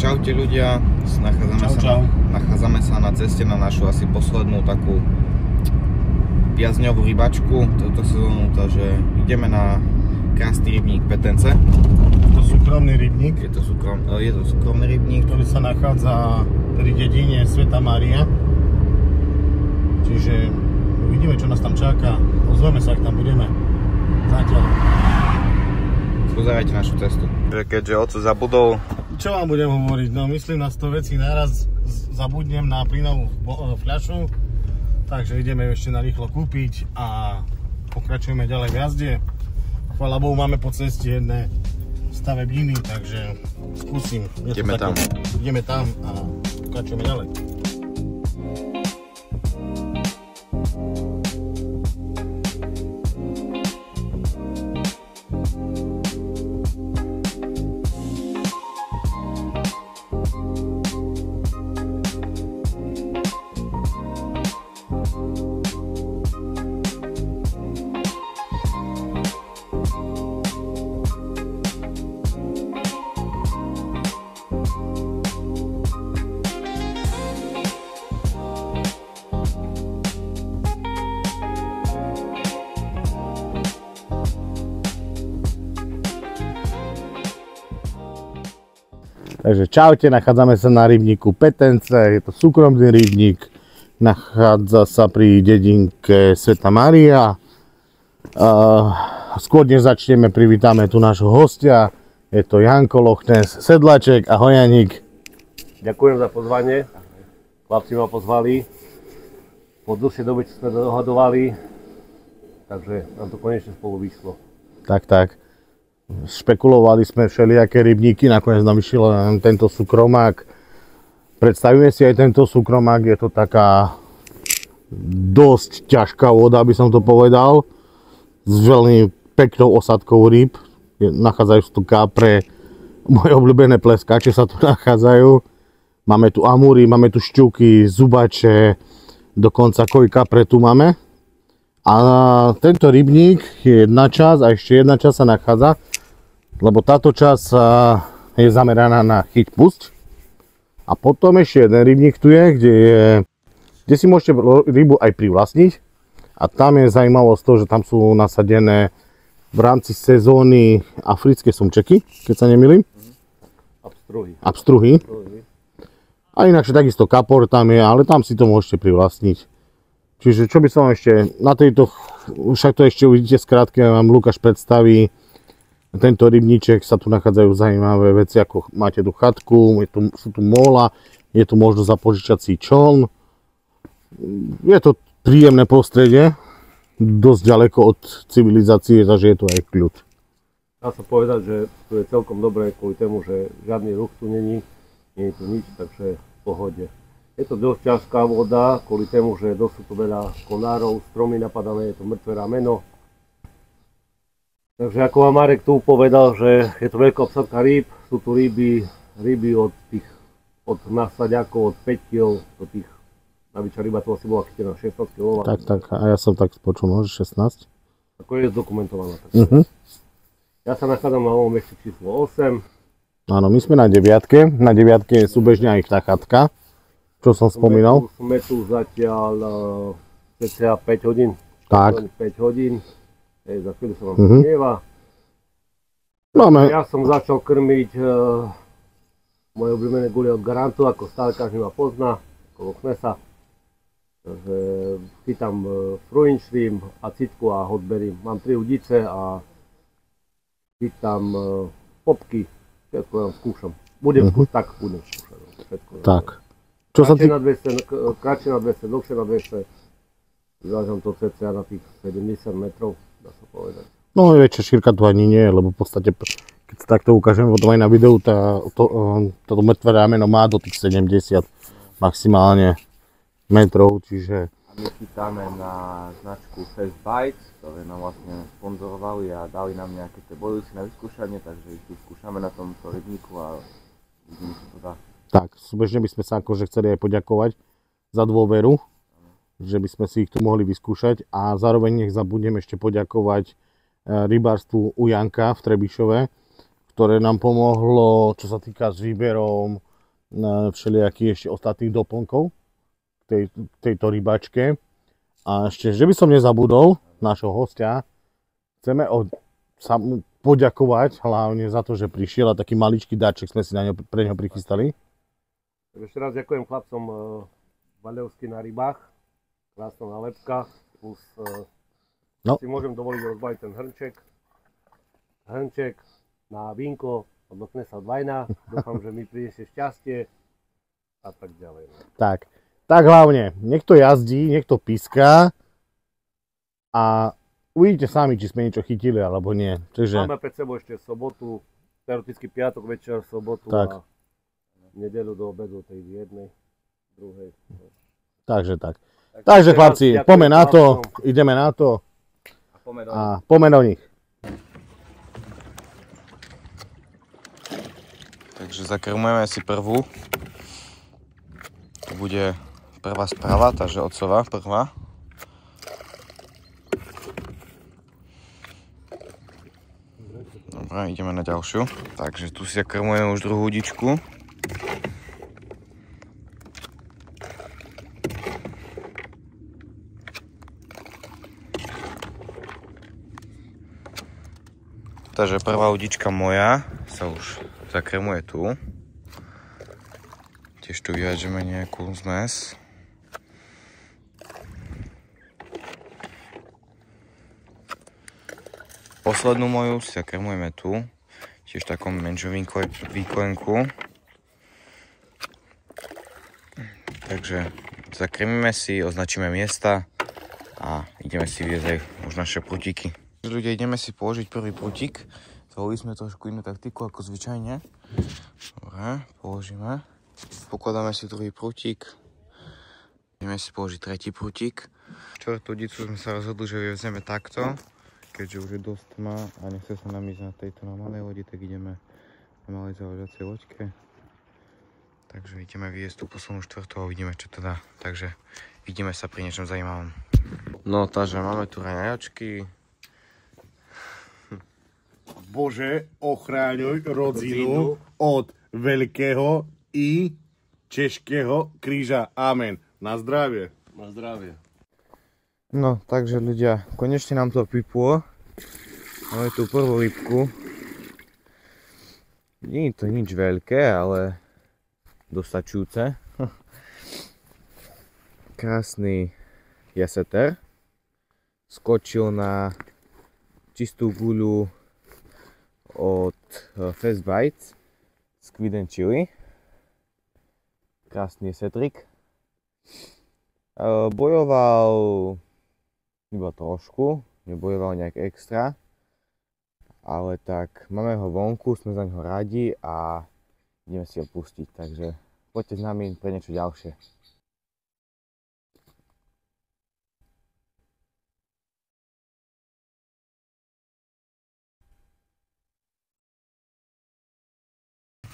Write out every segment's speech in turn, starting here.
Čaute ľudia, nachádzame sa na ceste na našu asi poslednú takú viacdňovú rybačku túto sezónu, takže ideme na krásny rybník Petence. Je to súkromný rybník. Je to súkromný rybník, ktorý sa nachádza pri dedine Sveta Mária. Čiže uvidíme, čo nás tam čaká. Ozveme sa, ak tam budeme. Zatiaľ. Pozerajte našu cestu. Keďže oco zabudol. Čo vám budem hovoriť? No myslím na 100 vecí naraz, zabudnem na plynovú fľašu, takže ideme ešte narýchlo kúpiť a pokračujeme ďalej v jazde. Chvála Bohu, máme po ceste jedné stavebniny, takže skúsim. Ideme tam a pokračujeme ďalej. Takže čaute, nachádzame sa na rybníku Petence, je to súkromný rybník, nachádza sa pri dedinke Sveta Mária. Skôr než začneme, privítame tu nášho hostia, je to Janko Loch Ness Sedlaček. Ahoj Janík. Ďakujem za pozvanie, chlapci ma pozvali, po dlhšej dobe sme dohadovali, takže nám to konečne spolu vyšlo. Tak. Špekulovali sme všelijaké rybníky, nakoniec nám vyšiel tento súkromák. Predstavíme si aj tento súkromák, je to taká dosť ťažká voda, aby som to povedal, s veľmi peknou osadkou rýb. Nachádzajú sa tu kapre, moje obľúbené pleskače sa tu nachádzajú. Máme tu amúry, máme tu šťuky, zubače, dokonca koj kapre tu máme. A tento rybník je jedna časť a ešte jedna časť sa nachádza, lebo táto časť je zameraná na chyť pusť. A potom ešte jeden rybník tu je, kde si môžete rybu aj privlastniť. A tam je zaujímavosť to, že tam sú nasadené v rámci sezóny africké sumčeky, keď sa nemýlim. Abstruhy. A inakšie takisto kapor tam je, ale tam si to môžete privlastniť. Čiže čo by som ešte, na tejto, však to ešte uvidíte skrátke, vám Lukáš predstaví tento rybníček, sa tu nachádzajú zaujímavé veci, ako máte tu chatku, sú tu móla, je tu možno zapožičať si čln. Je to príjemné prostredie, dosť ďaleko od civilizácie, takže je tu aj kľud. Dá sa povedať, že tu je celkom dobré kvôli tomu, že žiadny ruch tu není, nie je tu nič, takže v pohode. Je to dosť ťažká voda, kvôli tomu, že dosť sú tu veľa konárov, stromy napadané, je to mŕtve rameno. Takže ako vám Marek tu povedal, že je to veľká obsadka rýb, sú tu ryby od nasadiakov od 5 kg do tých, najväčšia ryba to asi bola chytená 16 kg. Tak, a ja som tak počul, že 16. Ako je zdokumentovaná. Ja sa nachádzam na novom meste číslo 8. Áno, my sme na 9. Na 9 je súbežne aj tá chatka, čo som spomínal. Sme tu zatiaľ cca 5 hodín. Tak. 5 hodín. Za chvíľu sa vám smieva. Ja som začal krmiť moje obľúbené gulie od Garantu, ako stále každý ma pozná, ako Loch Nessa. Takže chytám fruin shrimp a citku a hotberry. Mám 3 udice a chytám popky. Všetko vám skúšam. Budem skúšať. Tak. Kratšie na 200, dlhšie na 200. Vyvážam to cca na tých 70 metrov, dá sa povedať. No väčšia šírka tu ani nie, lebo v podstate, keď sa takto ukážem potom aj na videu, toto mŕtve rameno má do tých 70 maximálne metrov, čiže... A my chytáme na značku Fast Bites, ktoré nám vlastne sponzorovali a dali nám nejaké tie bojusy na vyskúšanie, takže ich tu skúšame na tomto rybníku a vidíme, čo to dá. Tak, súbežne by sme sa akože chceli aj poďakovať za dôveru, že by sme si ich tu mohli vyskúšať a zároveň nech zabudnem ešte poďakovať rybárstvu u Janka v Trebišove, ktoré nám pomohlo, čo sa týka s výberom všelijakých ešte ostatných doplnkov k tejto rybačke. A ešte, že by som nezabudol nášho hostia, chceme poďakovať hlavne za to, že prišiel a taký maličký darček sme si pre neho prichystali. Ešte raz ďakujem chlapcom Vaľovsky na rybách, krásna nálepka, plus si môžem dovoliť rozbaliť ten hrnček na vínko od Loch Nessa Dvajna, dúfam, že mi priniesie šťastie a tak ďalej. Tak hlavne, niekto jazdí, niekto píska a uvidíte sami, či sme niečo chytili alebo nie. Takže... Máme pred sebou ešte sobotu, teoreticky piatok večer, sobotu tak. A nedeľu do obedu tej jednej, druhej. Takže chlapci, poďme na to, ideme na to a poďme do nich. Takže zakrmujeme si prvú. To bude prvá správa, takže otcová prvá. Dobre, ideme na ďalšiu. Takže tu si zakrmujeme už druhú udičku. Takže prvá udička moja sa už zakrmuje tu. Tiež tu vyvážeme nejakú zmes. Poslednú moju si zakrmujeme tu. Tiež v takom menšom výklenku. Takže zakrmíme si, označíme miesta a ideme si viesť aj už naše prútiky. Ľudia, ideme si položiť prvý prútik. Zvolili sme trošku inú taktiku ako zvyčajne. Dobre, položíme. Pokladáme si druhý prútik. Ideme si položiť tretí prútik. Čtvrtú udicu sme sa rozhodli, že vyvezieme takto. Keďže už je dosť tma a nechce sa nám ísť na tejto malej lodi, tak ideme na malej zavažacej loďke. Takže ideme vyjesť tú poslednú štvrtú a uvidíme, čo to dá. Takže vidíme sa pri niečom zaujímavom. No, takže máme tu raňajočky. Bože, ochráňuj rodzinu od veľkého i českého kríža. Amen. Na zdravie. Na zdravie. No, takže ľudia, konečne nám to vyplo. Máme tu prvú rybku. Nie je to nič veľké, ale dostačujúce. Krásny jaseter. Skočil na čistú guľu od Fast Bites Squid and Chili. Krásny setrik. Bojoval iba trošku, nebojoval nejak extra, ale tak máme ho vonku, sme za neho radi a ideme si ho pustiť, takže poďte s nami pre niečo ďalšie.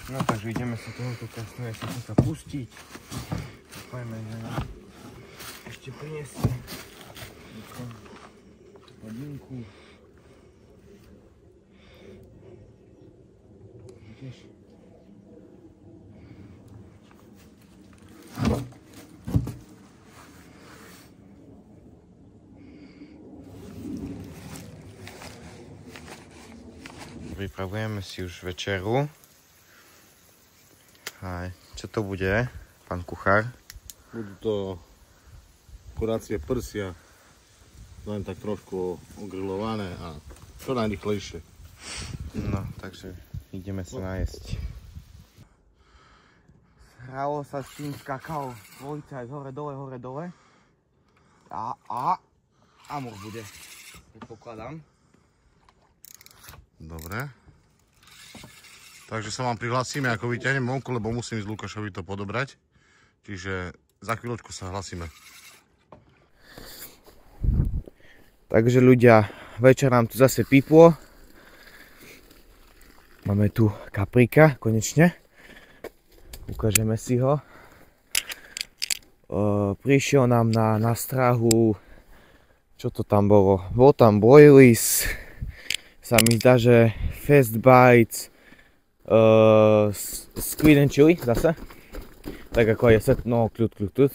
No takže ideme sa tohoto krásneho jasetka pustiť. Dúfajme, že nám ešte prinesie hodinku. Vidíš? Pripravujeme si už večeru. Aj, čo to bude, pán kuchár? Budú to kurácie prsia, len tak trošku ogrilované a čo najrychlejšie. No, takže ideme sa najesť. Hralo sa s tým kakao, policajt hore dole. A amur bude, predpokladám. Dobre. Takže sa vám prihlásime, ako vyťahnem vonku, lebo musím ísť Lukášovi to podobrať. Čiže za chvíľočku sa hlasíme. Takže ľudia, večer nám tu zase píplo. Máme tu kaprika, konečne. Ukážeme si ho. Prišiel nám na stráhu, čo to tam bolo? Bol tam boilies, sa mi zdá, že Fast Bites, Squid and Chili zase. Tak ako je kľud.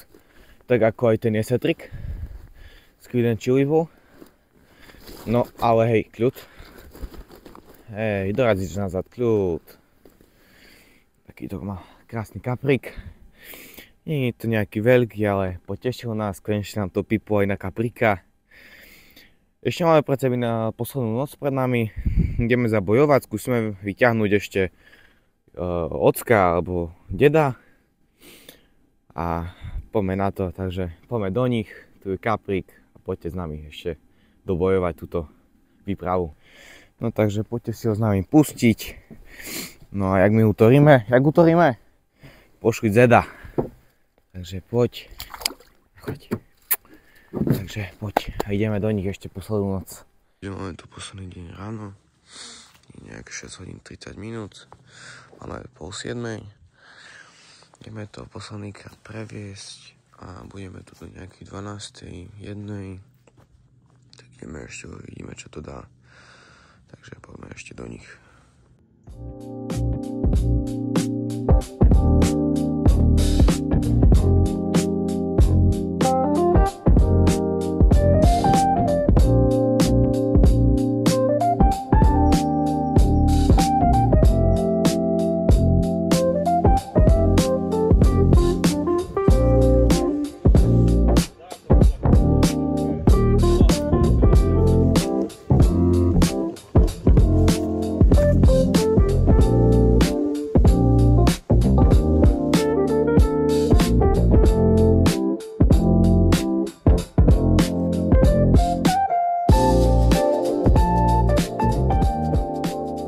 Tak ako aj ten jesetrik. Squid and chili bowl. No ale hej, kľud. Hej, dorazíš nazad, kľud. Taký to má krásny kaprík. Nie je to nejaký veľký, ale potešil nás, konečne nám to pipo aj na kaprika. Ešte máme pred sebou na poslednú noc pred nami. Ideme zabojovať, skúsime vyťahnuť ešte ocka alebo deda. A poďme na to, takže poďme do nich, tu je kaprík a poďte s nami ešte dobojovať túto výpravu. No takže poďte si ho s nami pustiť. No a jak my utoríme? Pošli Zeda. Takže poď. Takže poď a ideme do nich ešte poslednú noc. Máme tu posledný deň ráno, je nejak 6 hodín 30 minút, máme 6:30. Ideme to posledný krát previesť a budeme tu do nejakých 12. 1. Tak ideme ešte, uvidíme čo to dá. Takže poďme ešte do nich.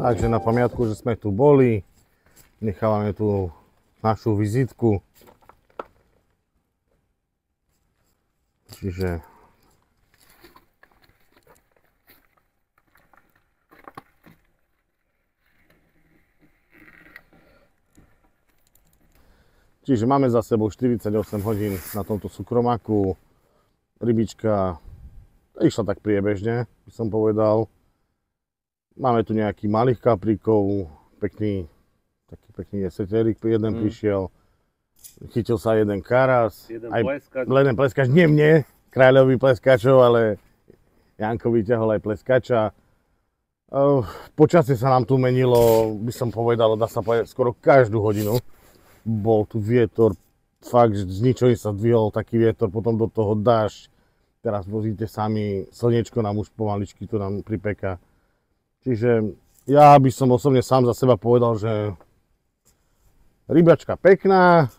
Takže na pamiatku, že sme tu boli, nechávame tu našu vizitku. Čiže máme za sebou 48 hodín na tomto súkromáku. Rybička išla tak priebežne, by som povedal. Máme tu nejakých malých kapríkov, taký pekný jeseterik, jeden prišiel, chytil sa jeden karas, jeden pleskač, nie mne, kráľovi pleskačov, ale Janko vyťahol aj pleskača. Počasie sa nám tu menilo, by som povedal, dá sa povedať, skoro každú hodinu. Bol tu vietor, fakt, z ničoho sa dvihol taký vietor, potom do toho dážď. Teraz vozíte sami, slnečko nám už pomaličky tu nám pripeka. Čiže ja by som osobne sám za seba povedal, že rybačka pekná,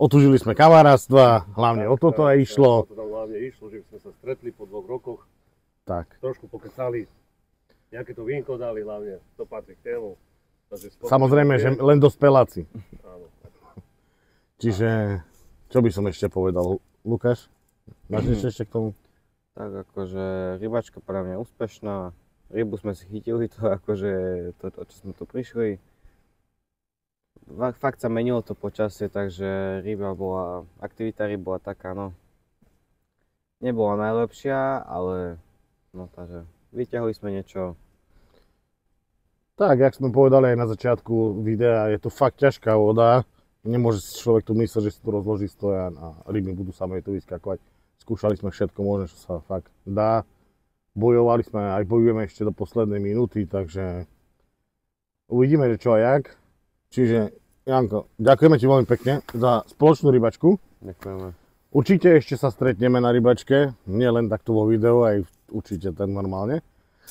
otúžili sme kamarátstva, hlavne o toto aj išlo. To tam hlavne išlo, že sme sa stretli po 2 rokoch, tak. Trošku pokecali, nejaké to vínko dali, hlavne to patrí k tému. Samozrejme, že len dospeláci. Čiže, čo by som ešte povedal, Lukáš? Máš ešte k tomu? Tak akože rybačka pre mňa úspešná. Rybu sme si chytili, to akože to čo sme tu prišli. Fakt sa menilo to počasie, takže aktivita ryb bola taká, no. Nebola najlepšia, ale no takže vyťahli sme niečo. Tak, jak sme povedali aj na začiatku videa, je to fakt ťažká voda. Nemôže si človek tu myslieť, že si tu rozloží stojan a ryby budú samé tu vyskakovať. Skúšali sme všetko možné, čo sa fakt dá. Bojovali sme, aj bojujeme ešte do poslednej minúty, takže uvidíme, že čo a jak. Čiže, Janko, ďakujeme ti veľmi pekne za spoločnú rybačku. Ďakujeme. Určite ešte sa stretneme na rybačke, nie len takto vo videu, aj určite tak normálne.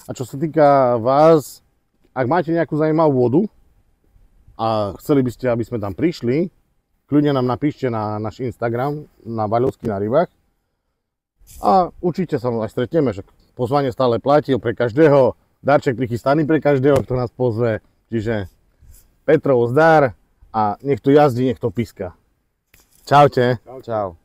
A čo sa týka vás, ak máte nejakú zaujímavú vodu a chceli by ste, aby sme tam prišli, kľudne nám napíšte na náš Instagram, na Baľovský na rybách. A určite sa aj stretneme, že pozvanie stále platí pre každého, darček prichystaný pre každého, kto nás pozve. Čiže Petrov zdar a nech to jazdí, nech to píska. Čaute. Čau.